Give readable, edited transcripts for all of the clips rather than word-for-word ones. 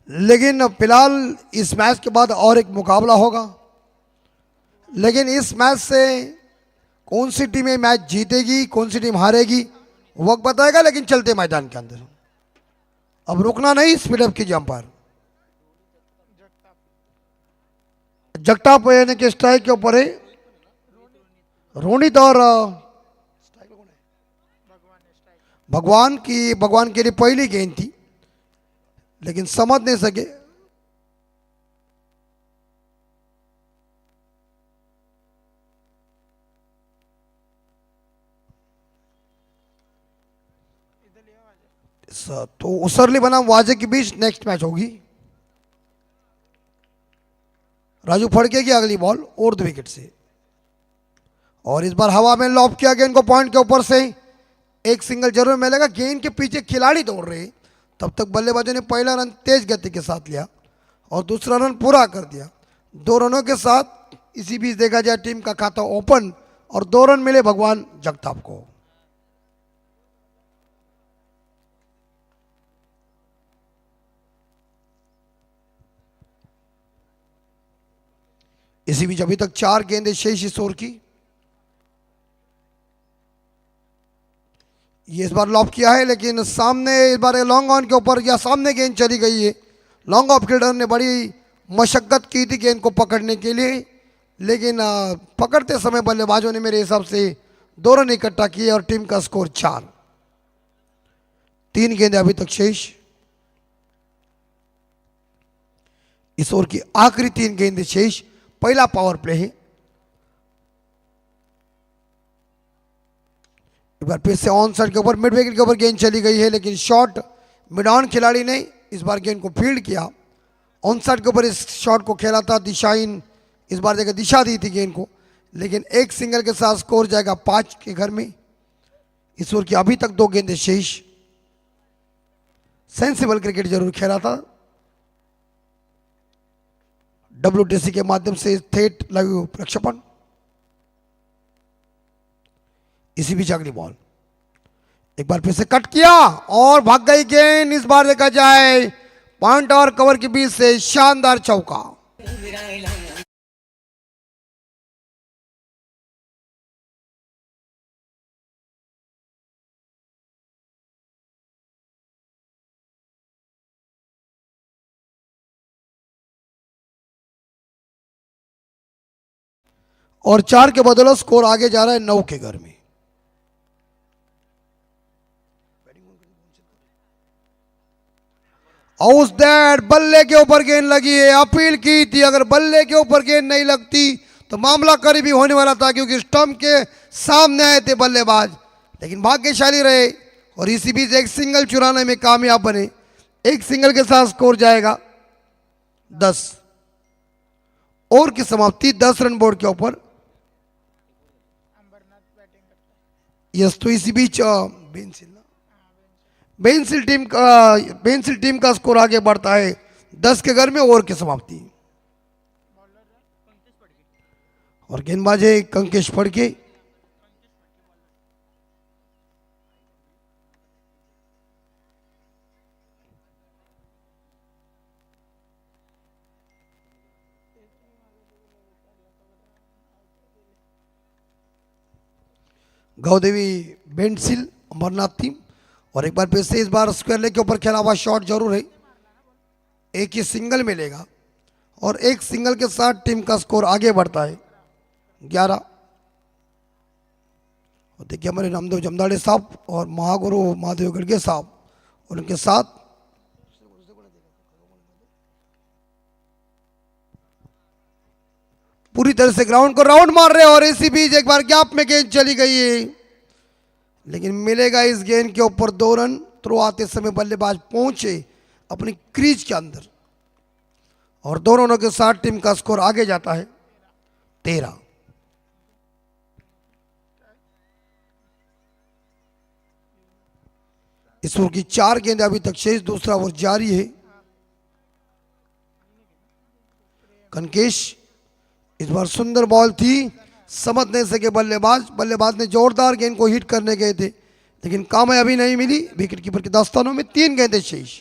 लेकिन फिलहाल इस मैच के बाद और एक मुकाबला होगा, लेकिन इस मैच से कौन सी टीम ये मैच जीतेगी कौन सी टीम हारेगी वक्त बताएगा। लेकिन चलते मैदान के अंदर, अब रुकना नहीं, स्पीड अप कीजिए अंपायर। जगताप यानी कि स्ट्राइक के ऊपर है रोनित, और भगवान के लिए पहली गेंद थी लेकिन समझ नहीं सके। तो उसरली बनाम वाजे के बीच नेक्स्ट मैच होगी। राजू फड़के की अगली बॉल उर्द विकेट से, और इस बार हवा में लॉब किया गेंद को पॉइंट के ऊपर से। एक सिंगल जरूर मिलेगा। गेंद के पीछे खिलाड़ी दौड़ रहे, तब तक बल्लेबाजों ने पहला रन तेज गति के साथ लिया और दूसरा रन पूरा कर दिया। 2 रनों के साथ इसी बीच देखा जाए टीम का खाता ओपन, और 2 रन मिले भगवान जगताप को। इसी बीच अभी तक 4 गेंदें शेष इस ओवर की। ये इस बार लॉब किया है लेकिन सामने इस बार लॉन्ग ऑन के ऊपर या सामने गेंद चली गई है। लॉन्ग ऑफ फील्डर ने बड़ी मशक्कत की थी गेंद को पकड़ने के लिए, लेकिन पकड़ते समय बल्लेबाजों ने मेरे हिसाब से 2 रन इकट्ठा किए और टीम का स्कोर 4। 3 गेंदें अभी तक शेष। इस ओवर की आखिरी 3 गेंदें शेष। पहला पावर प्ले है। एक बार फिर से ऑन साइड के ऊपर मिड विकेट के ऊपर गेंद चली गई है, लेकिन शॉट मिड ऑन खिलाड़ी ने इस बार गेंद को फील्ड किया। ऑन साइड के ऊपर इस शॉट को खेला था दिशाहीन, इस बार जगह दिशा दी थी गेंद को, लेकिन एक सिंगल के साथ स्कोर जाएगा 5 के घर में। इस ओवर की अभी तक 2 गेंदें शेष। सेंसिबल क्रिकेट जरूर खेला था। WTC के माध्यम से थेट लाइव प्रक्षेपण। इसी बीच अगली बॉल एक बार फिर से कट किया और भाग गई गेंद। इस बार देखा जाए पॉइंट और कवर के बीच से शानदार चौका। और 4 के बदौलत स्कोर आगे जा रहा है 9 के घर में। हाउस दैट बल्ले के ऊपर गेंद लगी है। अपील की थी अगर बल्ले के ऊपर गेंद नहीं लगती तो मामला करीबी होने वाला था, क्योंकि स्टंप के सामने आए थे बल्लेबाज, लेकिन भाग्यशाली रहे और इसी बीच एक सिंगल चुराने में कामयाब बने। एक सिंगल के साथ स्कोर जाएगा 10। ओवर की समाप्ति 10 रन बोर्ड के ऊपर। यस, तो इसी बीच बेंसिल टीम का स्कोर आगे बढ़ता है 10 के घर में। ओवर की समाप्ति और गेंदबाज है कंकेश फड़के। गौदेवी बेंसिल अमरनाथ टीम। और एक बार फिर से इस बार स्क्वायर लेग के ऊपर खेला हुआ शॉट जरूर है। एक ही सिंगल मिलेगा और एक सिंगल के साथ टीम का स्कोर आगे बढ़ता है 11। और देखिए हमारे रामदेव जमदाड़े साहब और महागुरु महादेव गढ़गे साहब और उनके साथ पूरी तरह से ग्राउंड को राउंड मार रहे हैं। और इसी बीच एक बार गैप में गेंद चली गई है, लेकिन मिलेगा इस गेंद के ऊपर 2 रन। थ्रो आते समय बल्लेबाज पहुंचे अपनी क्रीज के अंदर और 2 रनों के साथ टीम का स्कोर आगे जाता है 13। इस ओवर की 4 गेंदें अभी तक शेष। दूसरा ओवर जारी है। कनकेश, इस बार सुंदर बॉल थी, समझ नहीं सके बल्लेबाज ने जोरदार गेंद को हिट करने गए थे, लेकिन कामयाबी नहीं मिली। विकेट कीपर के दस्तानों में 3 गेंदें शेष।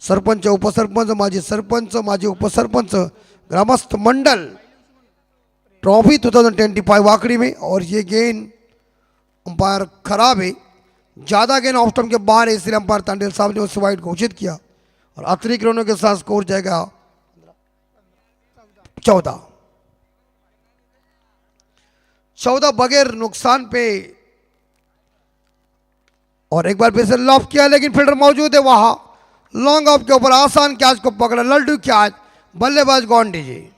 सरपंच, उपसरपंच, माजी सरपंच, माजी उपसरपंच, ग्रामस्थ मंडल ट्रॉफी 2025 वाकड़ी में। और ये गेंद अंपायर खराब है, ज़्यादा गेंद ऑफ स्टंप के बाहर है, इसलिए अंपायर तांडेल साहब ने उस वाइड घोषित किया और अतिरिक्त रनों के साथ स्कोर जाएगा 14 बगैर नुकसान पे। और एक बार फिर से लॉफ किया, लेकिन फील्डर मौजूद है वहां, लॉन्ग ऑफ के ऊपर आसान कैच को पकड़ा, लल्डू कैच, बल्लेबाज गौन डीजे।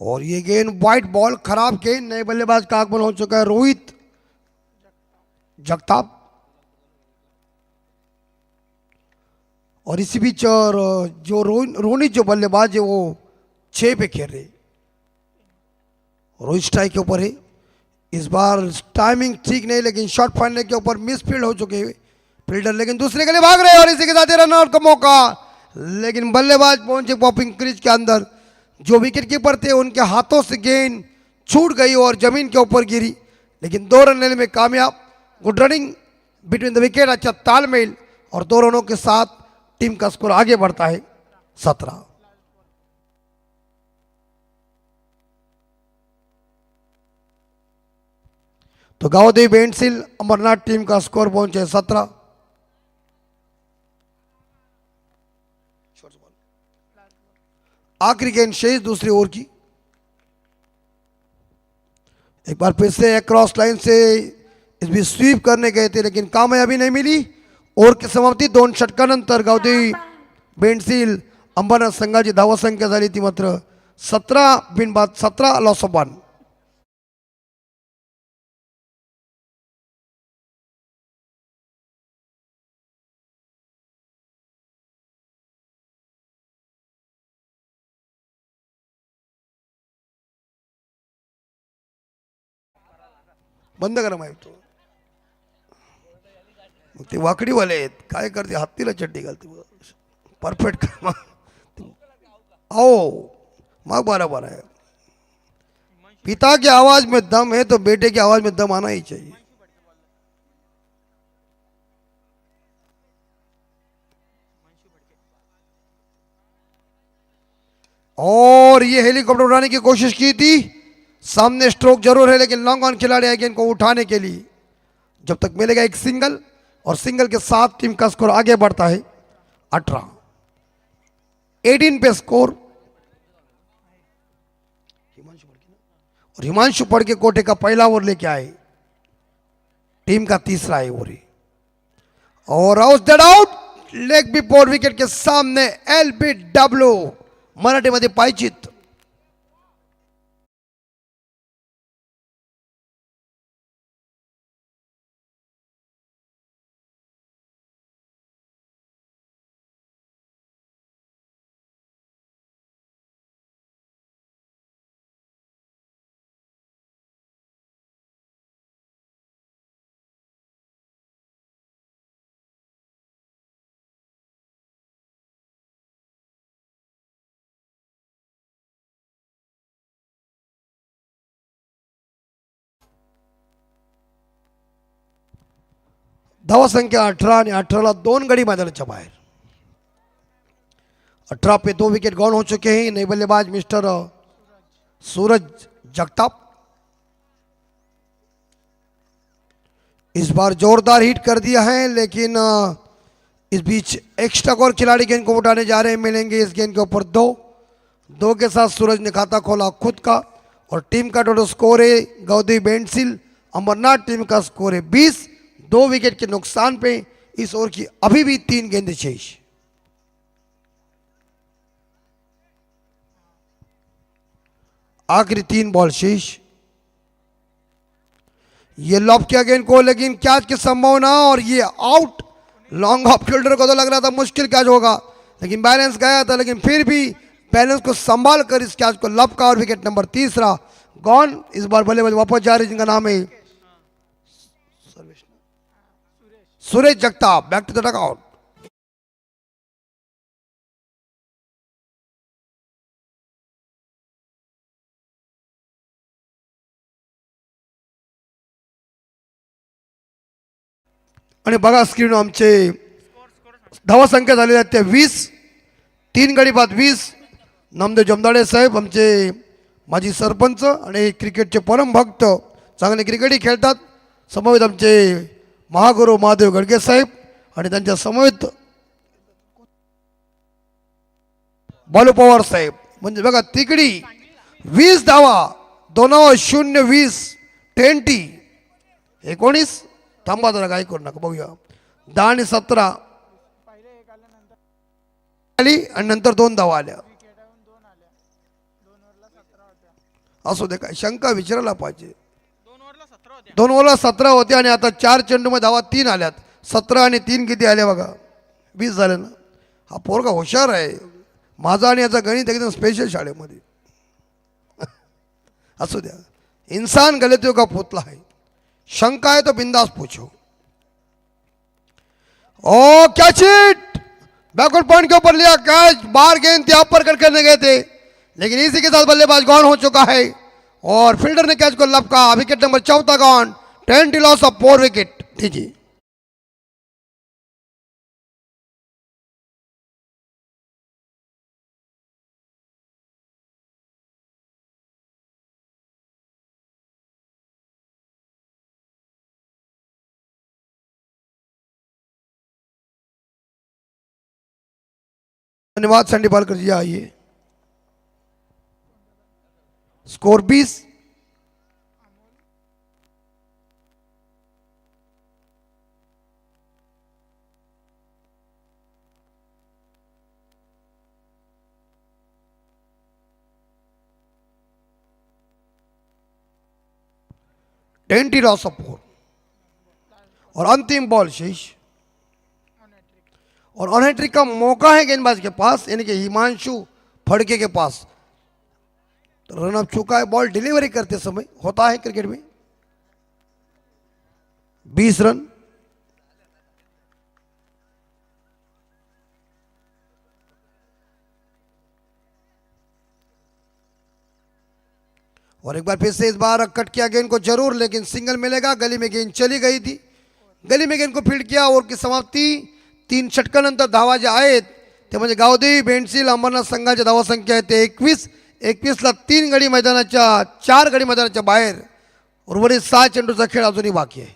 और ये गेंद वाइट बॉल, खराब गेंद, नए बल्लेबाज का आगमन हो चुका है रोहित जगताप। और इसी बीच जो रोनित जो बल्लेबाज है वो 6 पे खेल रहे, रोहित स्ट्राइक के ऊपर है। इस बार टाइमिंग ठीक नहीं, लेकिन शॉट फाड़ने के ऊपर मिस फील्ड हो चुके हैं फील्डर, लेकिन दूसरे के लिए भाग रहे हैं और इसी के साथ रन आउट का मौका। लेकिन बल्लेबाज पहुंचे पॉपिंग क्रीज के अंदर, जो विकेट कीपर थे उनके हाथों से गेंद छूट गई और जमीन के ऊपर गिरी, लेकिन 2 रन लेने में कामयाब। Good running between the wicket, अच्छा तालमेल, और 2 रनों के साथ टीम का स्कोर आगे बढ़ता है 17। तो गांवदेवी बेंटसिल अमरनाथ टीम का स्कोर पहुंचे 17। आखिरी गेंद शेष दूसरी ओवर की। एक बार फिर से क्रॉस लाइन से इस भी स्वीप करने गए थे, लेकिन कामयाबी नहीं मिली। ओव्हर की समाप्ती 2 षटकानंतर गावदेवी बेंटसिल अंबरनाथ संघाची धावसंख्या झाली ती मात्र 17 बिनबाद 17 लॉस ऑफ 1। बंद करा माहिती तो मग ते वाकडीवाले आहेत, काय करते, हत्तीला चड्डी घालते परफेक्ट काम। आओ मग बराबर है, पिता की आवाज में दम है तो बेटे की आवाज में दम आना ही चाहिए। और ये हेलीकॉप्टर उड़ाने की कोशिश की थी, सामने स्ट्रोक जरूर है, लेकिन लॉन्ग ऑन खिलाड़ी आएंगे इनको उठाने के लिए। जब तक मिलेगा एक सिंगल, और सिंगल के साथ टीम का स्कोर आगे बढ़ता है 18 पे स्कोर। और हिमांशु फड़के कोटे का पहला ओवर लेके आए, टीम का तीसरा ओवर है। और आउट लेग बिफोर विकेट के सामने LBW मराठीमध्ये पायचित। धावा संख्या 18 आणि 18ला 2 गडी मैदानाच्या बाहेर। 18 पे 2 विकेट गॉन हो चुके हैं। नए बल्लेबाज मिस्टर सूरज जगताप इस बार जोरदार हिट कर दिया है, लेकिन इस बीच एक्स्ट्रा और खिलाड़ी गेंद को उठाने जा रहे हैं, मिलेंगे इस गेंद के ऊपर 2 के साथ सूरज ने खाता खोला खुद का। और टीम का टोटल स्कोर है गावदेवी बेंटसिल अमरनाथ टीम का स्कोर है 20, 2 विकेट के नुकसान पे इस ओवर की अभी भी 3 गेंदें शेष। आखिरी 3 बॉल शेष। ये लॉब किया गेंद को, लेकिन कैच की संभावना और ये आउट। लॉन्ग ऑफ फील्डर को तो लग रहा था मुश्किल कैच होगा, लेकिन बैलेंस गया था, लेकिन फिर भी बैलेंस को संभाल कर इस कैच को लब का और विकेट नंबर 3 गॉन। इस बार बल्लेबाज वापस जा रहे जिनका नाम है Suresh Jagtap. Back to the dugout. आणि बघा स्क्रीन आमचे धावा संख्या झालेल्या आहेत त्या 20, 3 गडी बाद 20। नामदेव जमदाडे साहेब आमचे माजी सरपंच आणि क्रिकेटचे परम भक्त, चांगले क्रिकेटही खेळतात। समवेत आमचे महागुरू महादेव गडगे साहेब आणि त्यांच्या समवेत बालू पवार साहेब। म्हणजे बघा तिकडी 20 धावा, 2-0-20 20 19। थांबा जरा, काय करू नका, बघूया 10 आणि 17 आली आणि नंतर 2 धावा आल्या। असू दे, काय शंका विचारायला पाहिजे। 2 ओव्हरला 17 होते आणि आता 4 चेंडूमध्ये धावा 3 आल्यात। 17 आणि 3 किती आले बघा, 20 झाले ना। हा पोरगा हुशार आहे, माझा आणि याचा गणित एकदम स्पेशल शाळेमध्ये। असू द्या, इंसान गलतियों का पुतला है, शंका है तो बिंदास पूछो। ओ क्या चीट, बैकवर्ड पॉइंट के ऊपर लिया कैच। बाहर गेंद थी, अपर कट करने गए थे, लेकिन इसी के साथ बल्लेबाज गॉन हो चुका है और फील्डर ने कैच को लपका। Wicket number 14 gone. 20 loss of 4 wicket. दीजिए धन्यवाद संडी पालकर जी। आइए, स्कोर 20। टेंटी लॉस ऑफ 4 और अंतिम बॉल शेष और ऑन हैट्रिक का मौका है गेंदबाज के पास, यानी कि हिमांशु फड़के के पास। तो रन अप चुका है, बॉल डिलीवरी करते समय होता है क्रिकेट में। 20 रन। और एक बार फिर से इस बार कट किया गेंद को जरूर, लेकिन सिंगल मिलेगा। गली में गेंद चली गई थी, गली में गेंद को फील्ड किया। ओव्हर की समाप्ती 3 षटकानंतर धावा ज्या आहेत ते म्हणजे गावदेवी बेंडसील अंबरनाथ संघाची धावा संख्या आहे ते 21। 21ला 3 गडी मैदानाच्या 4 गडी मैदानाच्या बाहेर। उर्वरित 6 चेंडूचा खेळ अजूनही बाकी आहे।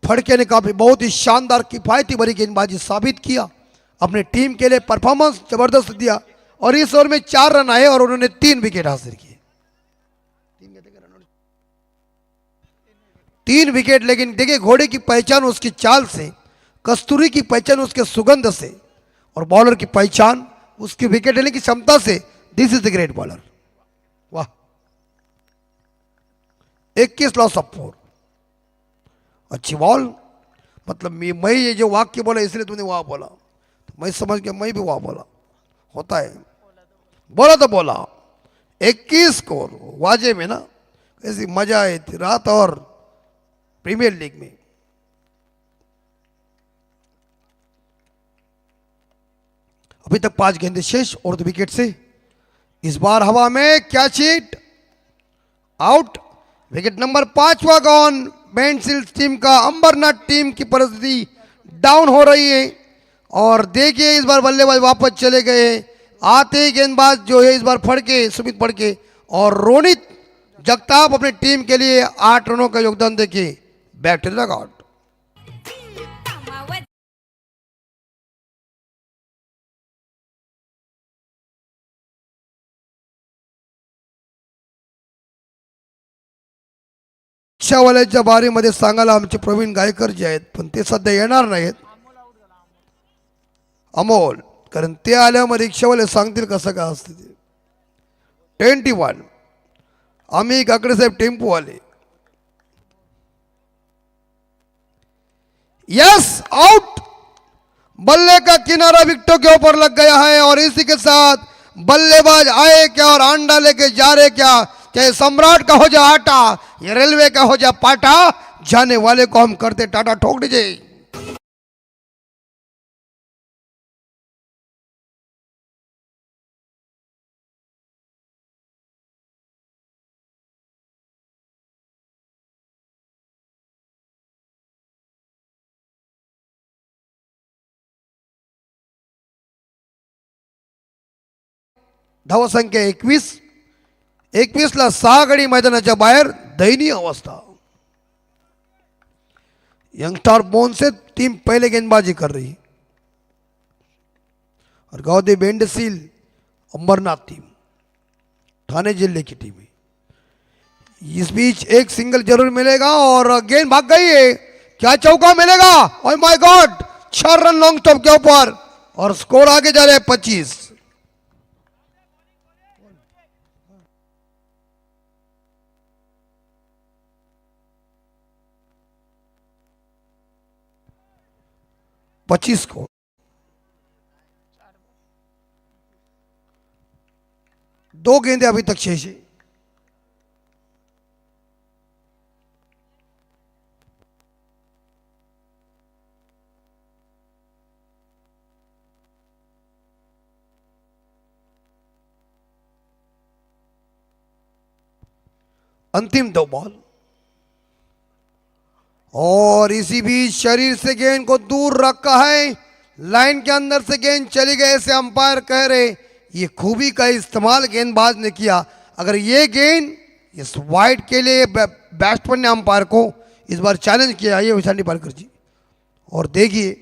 फड़के ने काफी बहुत ही शानदार किफायती भरी गेंदबाजी साबित किया, अपने टीम के लिए परफॉर्मेंस जबरदस्त दिया और इस ओवर में 4 रन आए और उन्होंने 3 विकेट हासिल किए। 3 विकेट। लेकिन देखिए, घोड़े की पहचान उसकी चाल से, कस्तूरी की पहचान उसके सुगंध से, और बॉलर की पहचान उसकी विकेट लेने की क्षमता से। This is the great bowler. वाह। 21 लॉस ऑफ 4। अच्छी बॉल। मतलब मैं ये जो वाक्य बोला इसलिए तूने वाह बोला, तो मैं समझ के मैं भी वाह बोला। होता है, बोला तो बोला। 21 स्कोर वाजे में ना, कैसी मजा आई थी रात और प्रीमियर लीग में। अभी तक 5 गेंदें शेष और 2 विकेट से। इस बार हवा में catch hit, out. Wicket number 5वां गॉन। बेंडसील टीम का, अंबरनाथ टीम की परिस्थिति डाउन हो रही है। और देखिए, इस बार बल्लेबाज वापस चले गए आते ही गेंदबाज जो है इस बार फड़के, सुमित फड़के और रोनित जगताप अपनी टीम के लिए 8 रनों का योगदान देके बैक टू द डगआउट। रिक्षावाल्याच्या बारीमध्ये सांगायला आमचे प्रवीण गायकर जे आहेत पण ते सध्या येणार नाहीत अमोल, कारण ते आल्यावर रिक्षावाले सांगतील कसं काय असते ते। 21 आम्ही काकडे साहेब टेम्पो वाले। यस आउट, बल्ले का किनारा विकेटों के ऊपर लग गया है और इसी के साथ बल्लेबाज आए क्या और अंडा लेके जा रहे क्या, चाहे सम्राट का हो जा आटा या रेलवे का हो जा पाटा, जाने वाले को हम करते टाटा ठोक दीजिए। धाव संख्या 21 ला 6 गडी मैदानाच्या बाहेर, दयनीय अवस्था। यंगस्टार बोन से टीम पहले गेंदबाजी कर रही और गौदे बेंडसील अंबरनाथ टीम ठाणे जिले की टीम है। इस बीच एक सिंगल जरूर मिलेगा और गेंद भाग गई है, क्या चौका मिलेगा? Oh my God, 6 run long stop के ऊपर और स्कोर आगे जा रहे हैं 25। को 2 गेंदे अभी तक शेष है। अंतिम 2 बॉल और इसी बीच शरीर से गेंद को दूर रखा है, लाइन के अंदर से गेंद चली गई ऐसे अंपायर कह रहे। ये खूबी का इस्तेमाल गेंदबाज ने किया। अगर ये गेंद इस वाइड के लिए बैट्समैन ने अंपायर को इस बार चैलेंज किया, ये विशाल पालकर जी, और देखिए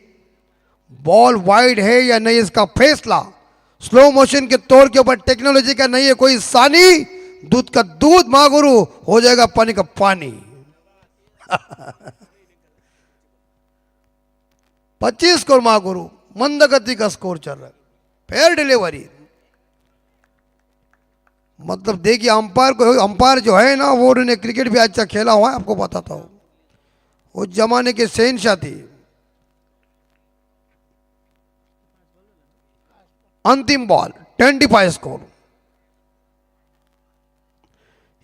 बॉल वाइड है या नहीं, इसका फैसला स्लो मोशन के तौर के ऊपर टेक्नोलॉजी का नहीं है कोई सानी, दूध का दूध माँ गुरु हो जाएगा पानी का पानी। 25 स्कोर माँ गुरु, मंद गति का स्कोर चल रहा है, फेयर डिलीवरी। मतलब देखिए अंपायर जो है ना वो उन्होंने क्रिकेट भी अच्छा खेला हुआ है, आपको बताता हूं, वो जमाने के शहनशाह थे। अंतिम बॉल 25 स्कोर,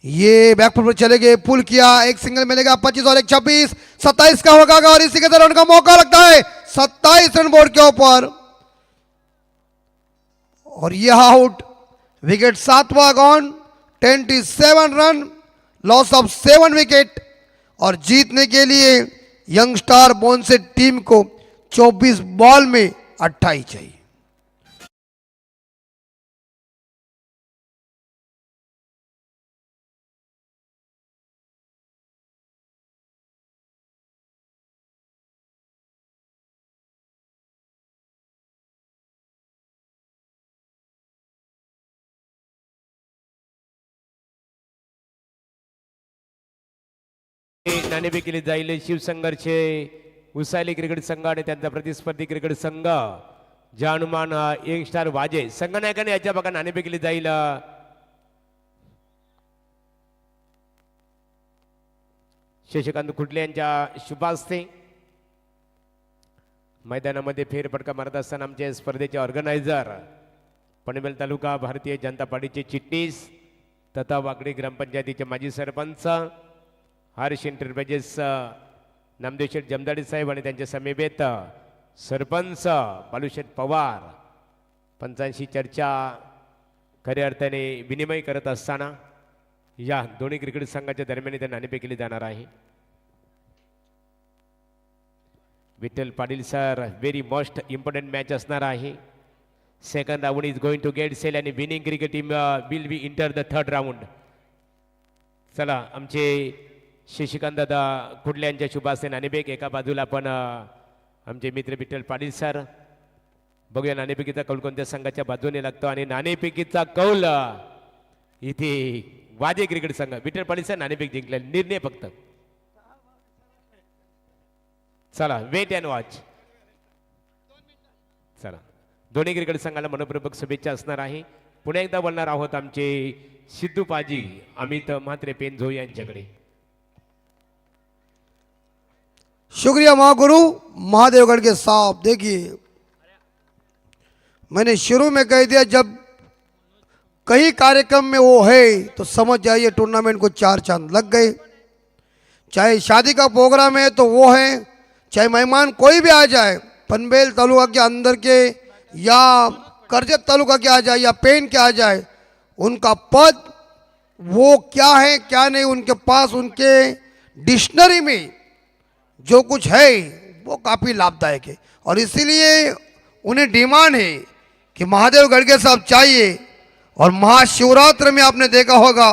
ये बैकफुट पर चले गए, पुल किया, एक सिंगल मिलेगा, 25 और एक 26, 27 का होगा और इसी के तरह उनका मौका लगता है 27 रन बोर्ड के ऊपर और यह आउट, विकेट 7वां gone, 27 run, loss of 7 wicket और जीतने के लिए यंग स्टार बोन से टीम को 24 बॉल में 28 चाहिए। नाणेफेक केली जाईल शिवसंघर्ष उसाली क्रिकेट संघ आणि त्यांचा प्रतिस्पर्धी क्रिकेट संघ जानुमान यंग स्टार वाजे संघनायकाने याच्या बघा नाणेफेक केली जाईल। शशिकांत खुटले यांच्या शुभास्ते मैदानामध्ये फेरफटका मारत असताना आमचे स्पर्धेचे ऑर्गनायझर पनवेल तालुका भारतीय जनता पार्टीचे चिटणीस तथा वाकडी ग्रामपंचायतीचे माजी सरपंच हर्ष इंटरप्राइजेस नामदेवशेठ जमदाडे साहेब आणि त्यांच्या समेत सरपंच बालूशेठ पवार पंचांशी चर्चा खऱ्या अर्थाने विनिमय करत असताना या दोन्ही क्रिकेट संघाच्या दरम्यान त्या नाणेफेक केली जाणार आहे। Vitthal Patil sir, very most important match असणार आहे। Second round is going to get sell आणि winning cricket team will be enter the third round. चला आमचे शशिकांत दादा कुडले यांच्या शुभासे नाणेफेक एका बाजूला पण आमचे मित्र विठ्ठल पाटील सर बघूया नाणेफेकीचा कौल कोणत्या संघाच्या बाजूने लागतो आणि नाणेफेकीचा कौल इथे वाजे क्रिकेट संघ विठ्ठल पाटील सर नाणेफेक जिंकले निर्णय फक्त चला वेट अँड वॉच चला दोन्ही क्रिकेट संघाला मनपूर्वक शुभेच्छा असणार आहे पुन्हा एकदा बोलणार आहोत आमचे सिद्धू पाजी अमित म्हात्रे पेनझो यांच्याकडे शुक्रिया महागुरु महादेवगढ़ के साहब। देखिए मैंने शुरू में कह दिया जब कई कार्यक्रम में वो है तो समझ जाइए टूर्नामेंट को 4 चांद लग गए। चाहे शादी का प्रोग्राम है तो वो है, चाहे मेहमान कोई भी आ जाए पनवेल तालुका के अंदर के या करजत तालुका के आ जाए या पेन के आ जाए, उनका पद वो क्या है क्या नहीं उनके पास उनके डिक्शनरी में जो कुछ है वो काफ़ी लाभदायक है। और इसीलिए उन्हें डिमांड है कि महादेव गढ़गे साहब चाहिए। और महाशिवरात्रि में आपने देखा होगा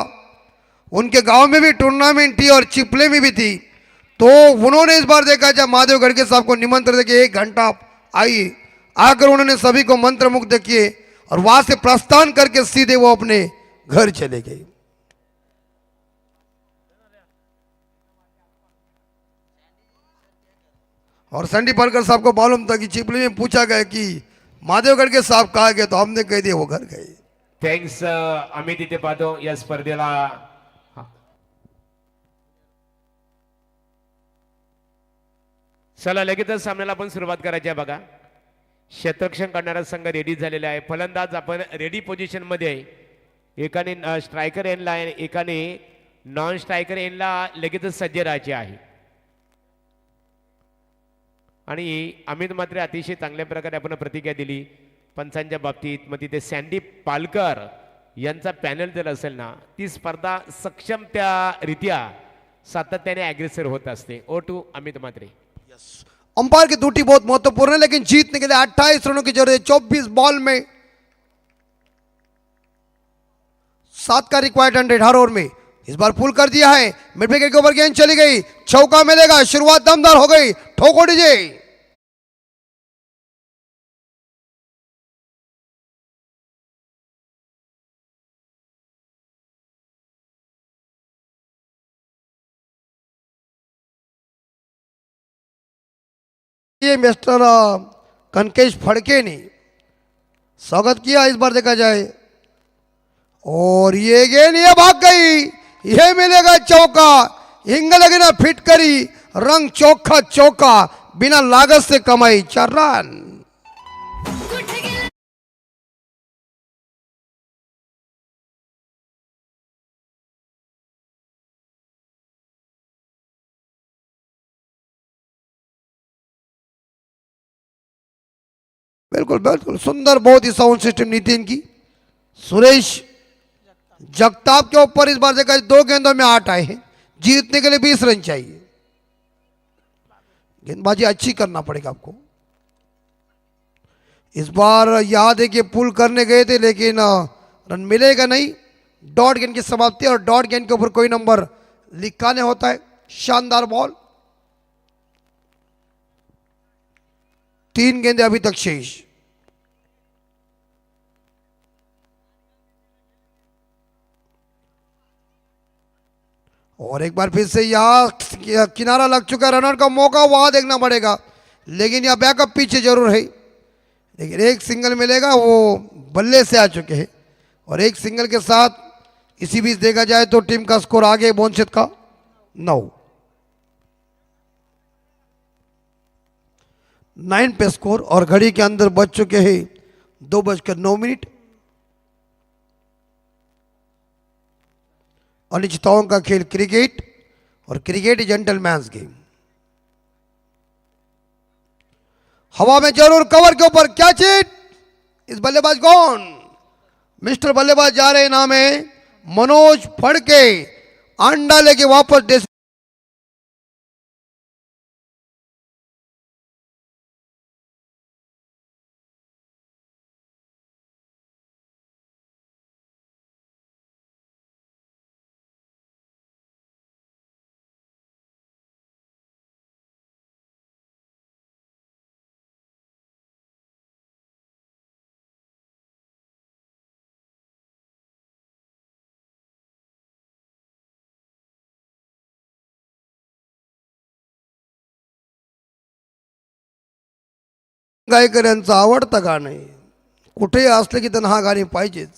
उनके गांव में भी टूर्नामेंट थी और चिपले में भी थी, तो उन्होंने इस बार देखा जब महादेव गढ़गे साहब को निमंत्रण देके 1 घंटा आप आइए, आकर उन्होंने सभी को मंत्र मुग्ध किए और वहां से प्रस्थान करके सीधे वो अपने घर चले गए। और संडी पारकर साहब को मालूम था कि चिपली में पूछा गया कि महादेवगढ़ के साहब कहा गए, तो हमने कह दिया वो घर गए। थँक्स अमित इथे पाहतो या स्पर्धेला चला लगेचच सामन्याला आपण सुरुवात करायची आहे बघा। क्षेत्ररक्षण करणारा संघ रेडी झालेला आहे, फलंदाज आपण रेडी पोझिशन मध्ये आहे, एकाने स्ट्रायकर एंडला आहे, एकाने नॉन स्ट्रायकर एंडला लगेचच सज्ज राहायचे आहे। आणि अमित मात्र अतिशय चांगल्या प्रकारे आपण प्रतिक्रिया दिली पंचांच्या बाबतीत। मग तिथे सँडी पालकर यांचा पॅनल जर असेल ना ती स्पर्धा सक्षम त्या रीत्या सातत्याने ॲग्रेसर होत असते। ओ टू अमित मात्रे। अंपायर की ड्यूटी बहुत महत्वपूर्ण है, लेकिन जीतने के लिए 28 रनों की जरूरत है। 24 बॉल में 7 का रिक्वायर्ड 100 हर ओवर में। इस बार पुल कर दिया है, मिड विकेट के ऊपर गेंद चली गई, चौका मिलेगा, शुरुआत दमदार हो गई, ठोको डीजे। ये मिस्टर कनकेश फड़के ने स्वागत किया इस बार देखा जाए, और ये गेंद ये भाग गई, ये मिलेगा चौका, हिंग लगी ना फिट करी, रंग चौका चौका, बिना लागत से कमाई 4 रन। बिल्कुल बिल्कुल सुंदर, बहुत ही साउंड सिस्टम नीति इनकी। सुरेश जगताप के ऊपर इस बार देखा 2 गेंदों में 8 आए हैं, जीतने के लिए 20 रन चाहिए। गेंदबाजी अच्छी करना पड़ेगा आपको। इस बार याद है कि पुल करने गए थे लेकिन रन मिलेगा नहीं, डॉट गेंद की समाप्ति, और डॉट गेंद के ऊपर कोई नंबर लिखा नहीं होता है। शानदार बॉल, 3 गेंदें अभी तक शेष। और एक बार फिर से यहां किनारा लग चुका, रनर का मौका वहां देखना पड़ेगा, लेकिन यहां बैकअप पीछे जरूर है। लेकिन एक सिंगल मिलेगा, वो बल्ले से आ चुके हैं, और एक सिंगल के साथ इसी बीच देखा जाए तो टीम का स्कोर आगे बोनसेट का 9 पे स्कोर, और घड़ी के अंदर बज चुके हैं 2:09। अनिश्चितताओं का खेल क्रिकेट, और क्रिकेट जेंटलमैन्स गेम। हवा में जरूर कवर के ऊपर कैच इट, इस बल्लेबाज कौन, मिस्टर बल्लेबाज जा रहे, नाम है मनोज फड़के, अंडा लेके वापस गायकर यांचं आवडतं गाणं आहे. कुठेही असलं की त्यांना हा गाणी पाहिजेच.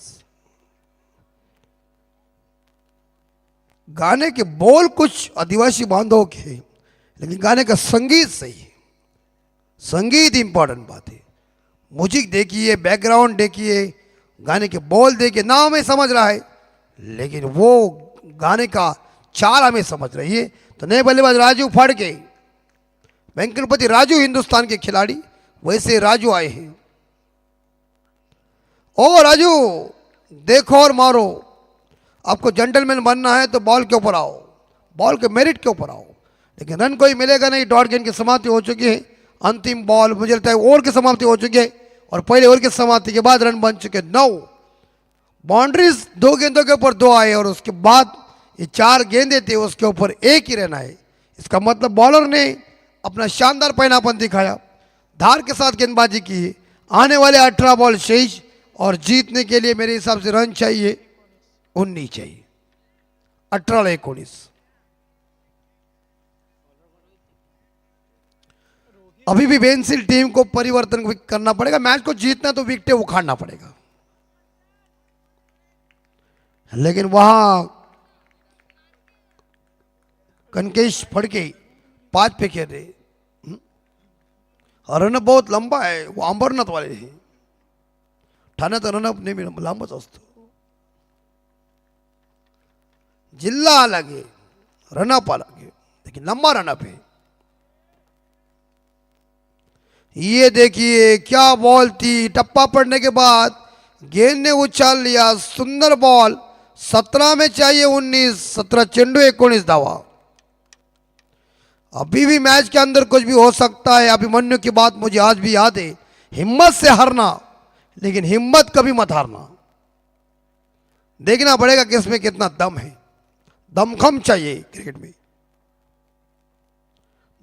गाने के बोल कुछ आदिवासी बांधव के हैं, लेकिन गाने का संगीत सही है. संगीत इंपॉर्टेंट बात है. म्यूजिक देखिए, बैकग्राउंड देखिए, गाने के बोल देखिए, ना हमें समझ रहा है लेकिन वो गाने का चाल हमें समझ रही है. तो नए बल्लेबाज राजू फड़के, वेंकटपति राजू हिंदुस्तान के खिलाड़ी, वैसे राजू आए हैं. ओ राजू, देखो और मारो. आपको जेंटलमैन बनना है तो बॉल के ऊपर आओ, बॉल के मेरिट के ऊपर आओ. लेकिन रन कोई मिलेगा नहीं. डॉट गेंद की समाप्ति हो चुकी है. अंतिम बॉल, मुझे लगता है ओवर की समाप्ति हो चुकी है और पहले ओवर की समाप्ति के बाद रन बन चुके 9. बाउंड्रीज 2 गेंदों के ऊपर 2 आए और उसके बाद ये 4 गेंदें थे, उसके ऊपर 1 ही रन आए. इसका मतलब बॉलर ने अपना शानदार पैनापन दिखाया, धार के साथ गेंदबाजी की. आने वाले 18 बॉल शेष और जीतने के लिए मेरे हिसाब से रन चाहिए 19 चाहिए. 18-19. अभी भी बेंसिल टीम को परिवर्तन करना पड़ेगा. मैच को जीतना तो विकेटें उखाड़ना पड़ेगा. लेकिन वहां कनकेश फड़के 5 पे खेल रहे. रनअप बहुत लंबा है. वो अंबरनाथ वाले हैं. ठाण्यात रनअप नेहमी लांबच असतो. जिल्हा अलग है, रनअप अलग है, लेकिन लंबा रनअप है. ये देखिए क्या बॉल थी. टप्पा पड़ने के बाद गेंद ने उछाल लिया. सुंदर बॉल. 17 में चाहिए 19. 17 चेंडू 19 धावा. अभी भी मैच के अंदर कुछ भी हो सकता है. अभिमन्यु की बात मुझे आज भी याद है. हिम्मत से हारना, लेकिन हिम्मत कभी मत हारना. देखना पड़ेगा कि इसमें कितना दम है. दमखम चाहिए क्रिकेट में.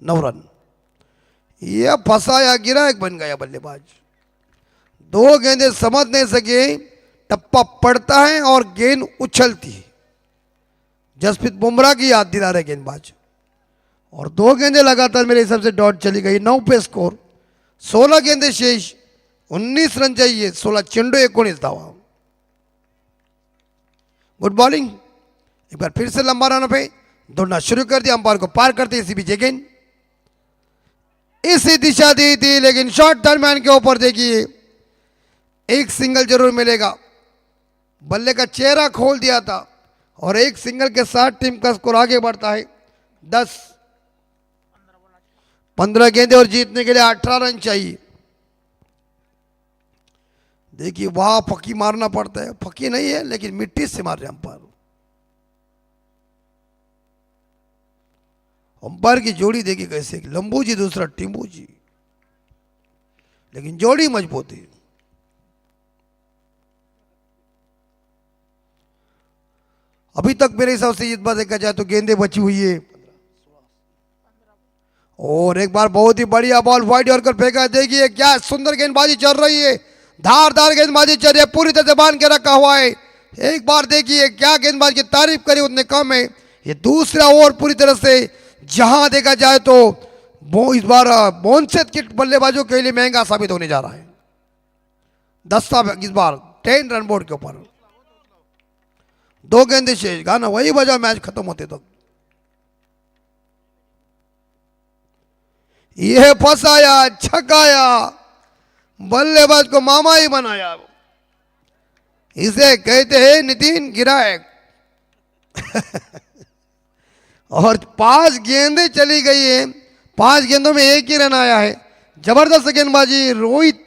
9 रन. यह फंसाया, गिरा, एक बन गया बल्लेबाज. 2 गेंदें समझ नहीं सके. टप्पा पड़ता है और गेंद उछलती है. जसप्रीत बुमराह की याद दिला रहे गेंदबाज. और 2 गेंदें लगातार मेरे हिसाब से डॉट चली गई. 9 पे स्कोर. 16 गेंदें शेष. 19 रन चाहिए. 16 चेंडू 19 धावा. Good bowling. एक बार फिर से लंबा रन पे दौड़ना शुरू कर दिया. अंपायर को पार करते इसी बीच गेंद इसी दिशा दी थी, लेकिन शॉर्ट टर्नमैन के ऊपर देखिए एक सिंगल जरूर मिलेगा. बल्ले का चेहरा खोल दिया था और एक सिंगल के साथ टीम का स्कोर आगे बढ़ता है 10. 15 गेंदे और जीतने के लिए 18 रन चाहिए. देखिए वहां फकी मारना पड़ता है. फकी नहीं है लेकिन मिट्टी से मार रहे अंपायर. अंपायर की जोड़ी देखिए कैसे. लंबू जी दूसरा टिम्बू जी, लेकिन जोड़ी मजबूत है. अभी तक मेरे हिसाब से इस बार देखा जाए तो गेंदें बची हुई है. और एक बार बहुत ही बढ़िया बॉल वाइड यॉर्कर फेंका. देखिए क्या सुंदर गेंदबाजी चल रही है. धारदार गेंदबाजी चल रही है. पूरी तरह से बांध के रखा हुआ है. एक बार देखिए क्या गेंदबाज की तारीफ करी उतने कम है. ये दूसरा ओवर पूरी तरह से जहां देखा जाए तो वो इस बार बोनसेट के बल्लेबाजों के लिए महंगा साबित होने जा रहा है. 10 इस बार 10 रन बोर्ड के ऊपर. 2 गेंदे शेष. गाना वही बजा मैच खत्म होते तक. यह फंसाया, छकाया, बल्लेबाज को मामा ही बनाया. इसे कहते हैं नितिन गिराए. और 5 गेंदें चली गई है. 5 गेंदों में 1 ही रन आया है. जबरदस्त गेंदबाजी रोहित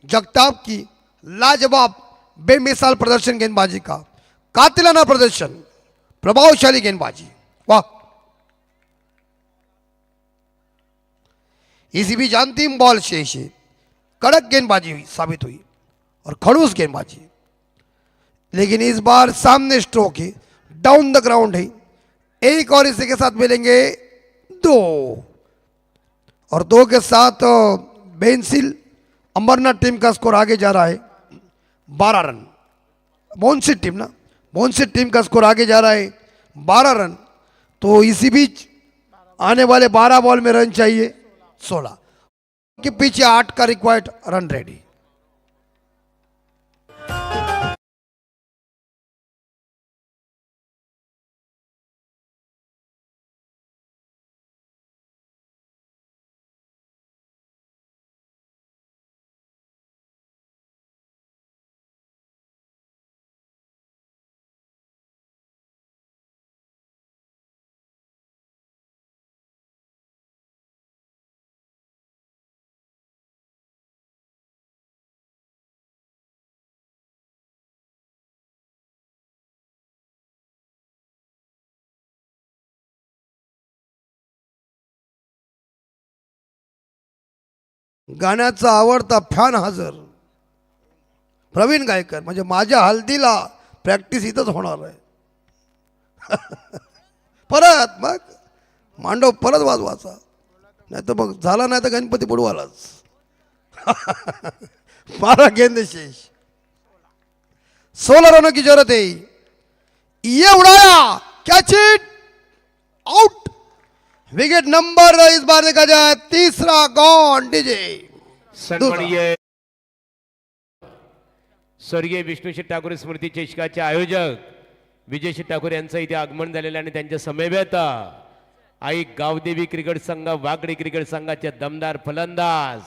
जगताप की. लाजवाब बेमिसाल प्रदर्शन गेंदबाजी का. कातिलाना प्रदर्शन, प्रभावशाली गेंदबाजी. वाह. इसी बीच अंतिम बॉल शेष है. कड़क गेंदबाजी हुई साबित हुई और खड़ूस गेंदबाजी. लेकिन इस बार सामने स्ट्रोक है, डाउन द ग्राउंड है. एक और इसी के साथ मिलेंगे 2 और 2 के साथ बेंसिल अंबरनाथ टीम का स्कोर आगे जा रहा है 12 रन. बोनसेट टीम ना, बोनसेट टीम का स्कोर आगे जा रहा है 12 रन. तो इसी बीच आने वाले 12 बॉल में रन चाहिए 16. कि पीछे 8 का रिक्वायर्ड रन रेडी। गाण्याचा आवडता फॅन हजर प्रवीण गायकर, म्हणजे माझ्या हल्दीला प्रॅक्टिस इथंच होणार आहे। परत मग मांडव परत वाजवाचा, नाही तर मग झाला नाही तर गणपती बुडवालाच। मारा गेंद शेष, 16 रनों की जरूरत है। ये उड़ाया, catch it, out. Wicket number इस बार देखा जाए तीसरा गॉन। डीजे सन्माननीय स्वर्गीय विष्णुशेठ ठाकूर स्मृती चषकाचे आयोजक विजयशेठ ठाकूर यांचं इथे आगमन झालेलं आणि त्यांच्या समवेत आई गावदेवी क्रिकेट संघ वागडी क्रिकेट संघाचे दमदार फलंदाज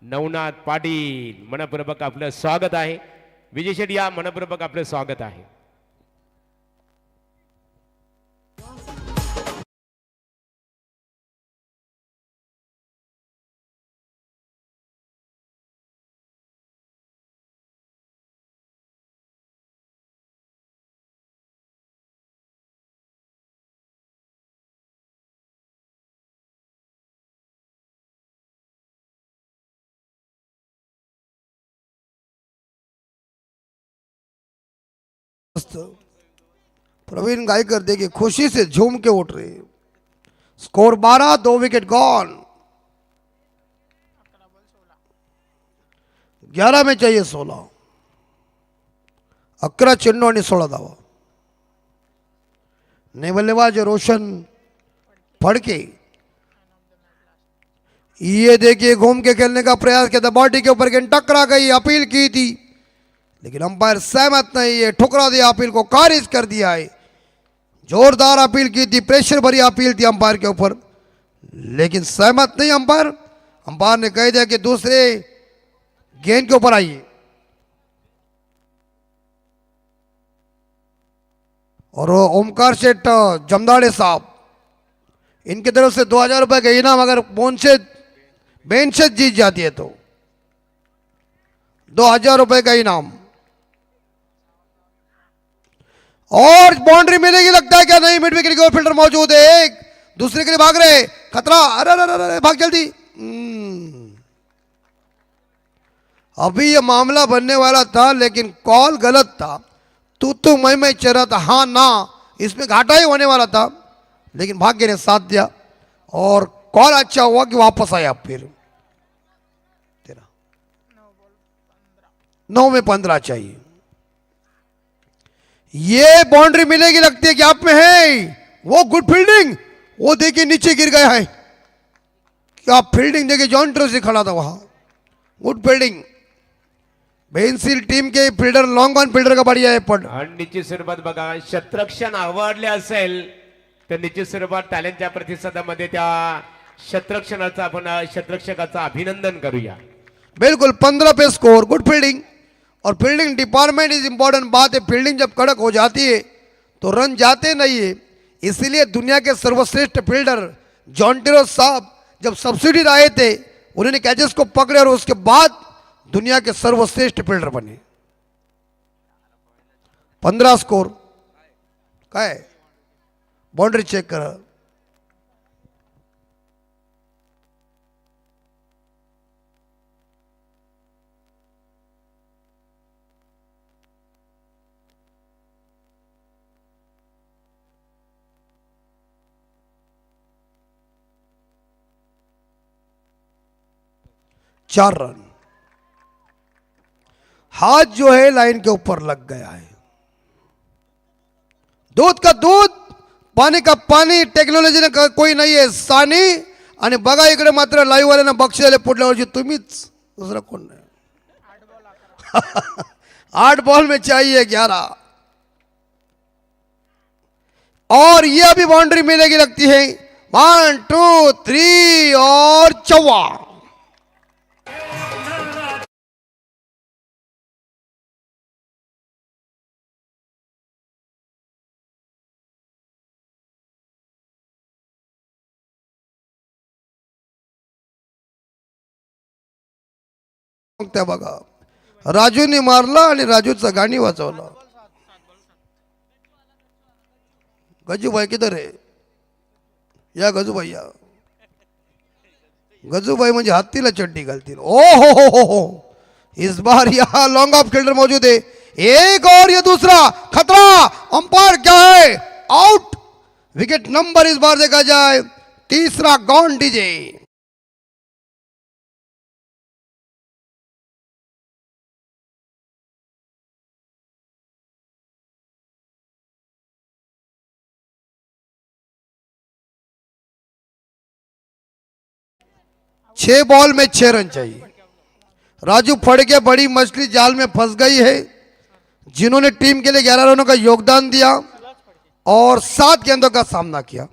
नवनाथ पाटील, मनपूर्वक आपलं स्वागत आहे। विजयशेठ या, मनपूर्वक आपलं स्वागत आहे। प्रवीण गायकर देखिए खुशी से झूम के उठ रहे। Score 12, 2 wicket gone. 11 में चाहिए 16, 11 चेंडू आणि 16 धावा। नए बल्लेबाज रोशन फड़के, ये देखिए घूम के खेलने का प्रयास किया था, बॉडी के ऊपर गेंद टकरा गई, अपील की थी लेकिन अंपायर सहमत नहीं है, ठुकरा दिया, अपील को खारिज कर दिया है। जोरदार अपील की थी, प्रेशर भरी अपील थी अंपायर के ऊपर, लेकिन सहमत नहीं अंपायर। अंपायर ने कह दिया कि दूसरे गेंद के ऊपर आइए। और ओमकार सेठ जमदाड़े साहब, इनकी तरफ से 2000 रुपए का इनाम, अगर बेंचेज जीत जाती है तो 2000 रुपए का इनाम। और बाउंड्री मिलेगी लगता है क्या? नहीं, मिड विकेट के फील्डर मौजूद है, एक दूसरे के लिए भाग रहे, खतरा, अरे अरे अरे भाग जल्दी। अभी ये मामला बनने वाला था लेकिन कॉल गलत था, तू मैं चेहरा था, हाँ ना, इसमें घाटा ही होने वाला था लेकिन भाग्य ने साथ दिया और कॉल अच्छा हुआ कि वापस आया। फिर तेरा 9 में 15 चाहिए। ये बाउंड्री मिलेगी लगती है कि आप में है, वो गुड फील्डिंग, वो देखिए नीचे गिर गया है, क्या फील्डिंग देखिए, जॉन ट्रो से खड़ा था वहां, गुड फील्डिंग। बेंसिल टीम के फील्डर, लॉन्ग ऑन फील्डर का बढ़िया आहे पण निश्चित स्वरूपात बघा, शतरक्षण आवडले असेल तर निश्चित स्वरूपात टॅलेंटच्या प्रतिसादामध्ये त्या शतरक्षकाचं अभिनंदन करूया। बिल्कुल 15 पे स्कोर, गुड फील्डिंग। और फील्डिंग डिपार्टमेंट इज इंपॉर्टेंट बात है, फील्डिंग जब कड़क हो जाती है तो रन जाते नहीं है। इसीलिए दुनिया के सर्वश्रेष्ठ फील्डर जॉन टेरो साहब जब सब्सिडी आए थे, उन्होंने कैचेस को पकड़े और उसके बाद दुनिया के सर्वश्रेष्ठ फील्डर बने। 15 स्कोर काय, बाउंड्री चेक करा। चार रन। हाथ जो है लाइन के ऊपर लग गया है। दूध का दूध, पानी का पानी, टेक्नोलॉजी ने कोई नहीं है सानी। आणि बघा इकडे मात्र लाईव्ह वाल्यांना बक्षीस आले पुढल्या वर्षी तुम्हीच, दुसरा कोण नाही. 8 बॉल में चाहिए 11 और ये अभी बाउंड्री मिलेगी लगती है. 1 2 3 और चौवा. त्या बघा राजूने मारला आणि राजूचा गाणी वाजवला. गजूभाई किधर आहे? या गजूभाई या. गजूभाई म्हणजे हत्तीला चड्डी घालतील. ओ हो. इस बार यहाँ लॉन्ग ऑफ फील्डर मौजूद है. एक और ये दूसरा खतरा. अंपायर क्या है? आउट. विकेट नंबर इस बार देखा जाए तीसरा गॉन डीजे. छह बॉल में 6 रन चाहिए. राजू फड़के बड़ी मछली जाल में फंस गई है, जिन्होंने टीम के लिए 11 रनों का योगदान दिया और 7 गेंदों का सामना किया.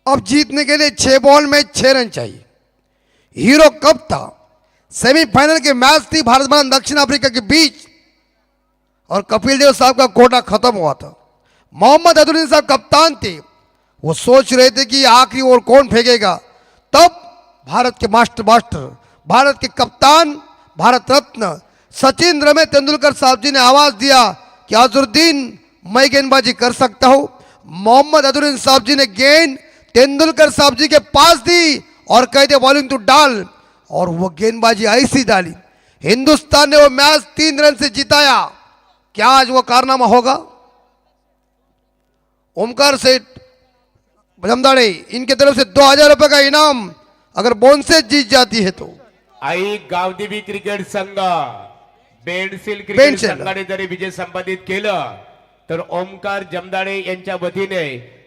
अब जीतने के लिए 6 बॉल में 6 रन चाहिए. हीरो कब था? सेमीफाइनल के मैच थी भारत बनाम दक्षिण अफ्रीका के बीच और कपिल देव साहब का कोटा खत्म हुआ था. मोहम्मद अजहरुद्दीन साहब कप्तान थे. वो सोच रहे थे कि आखिरी ओवर कौन फेंकेगा. तब भारत के मास्टर भारत के कप्तान, भारत रत्न सचिन रमे तेंदुलकर साहब जी ने आवाज दिया कि अजहरुद्दीन मैं गेंदबाजी कर सकता हूं. मोहम्मद अजहरुद्दीन साहब जी ने गेंद तेंदुलकर साहब जी के पास दी और कह दिया बॉलिंग तू डाल, और वो गेंदबाजी ऐसी डाली. हिंदुस्तान ने वो मैच 3 रन से जिताया. क्या आज वो कारनामा होगा? ओमकार सेठ जमदाड़े इनके तरफ से 2000 रुपए का इनाम अगर बोनसेस जीत जाती है तो. आई गावदेवी क्रिकेट संघ बेंडसिल क्रिकेट बेंडसिल. संघाने जरी विजय संपादित केलं तर ओमकार जमदाडे यांच्या वतीने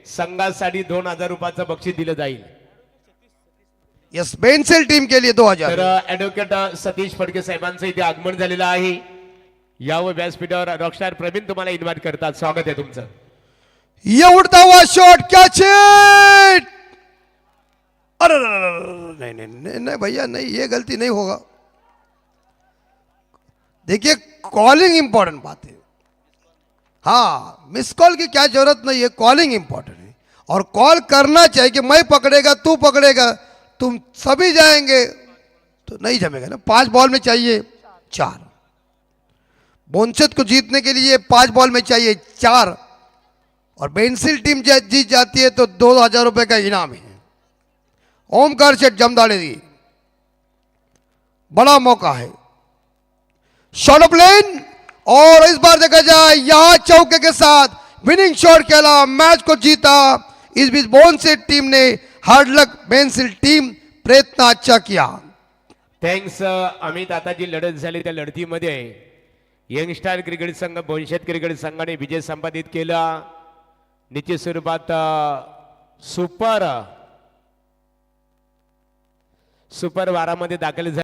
संघासाठी 2000 रुपयाचं बक्षीस दिलं जाईल. यस बेंसेल टीम के लिए 2000. तर ऍडव्होकेट सतीश फडके साहेबांचं इथे आगमन झालेलं आहे. यावर व्यासपीठावर रॉकस्टार प्रवीण तुम्हाला इन्व्हाइट करतात. स्वागत आहे तुमचं. ये उड़ता हुआ शॉट क्या चेट. अरे नहीं भैया नहीं, ये गलती नहीं होगा. देखिए कॉलिंग इंपॉर्टेंट बात है. हाँ मिस कॉल की क्या जरूरत नहीं है, कॉलिंग इंपॉर्टेंट है. और कॉल करना चाहिए कि मैं पकड़ेगा तू पकड़ेगा तुम सभी जाएंगे तो नहीं जमेगा ना. 5 बॉल में चाहिए 4. बोनसेट को जीतने के लिए 5 बॉल में चाहिए 4 और बेंसिल टीम जीत जाती है तो 2000 रुपए का इनाम है. ओमकार सेठ जमदाड़े दी बड़ा मौका है. शॉट ऑफ लेन और इस बार देखा जाए यहां चौके के साथ विनिंग शॉट खेला, मैच को जीता. इस बीच बोनसेट टीम ने हार्ड लक बेंसिल टीम प्रयत्न अच्छा किया. थँक्स अमित. आता जी लढत झाली त्या लढतीमध्ये यंगस्टार क्रिकेट संघ बोनशेत क्रिकेट संघाने विजय संपादित केला. निश्चित स्वरूपात सुपर 12 मध्ये दाखल झाले.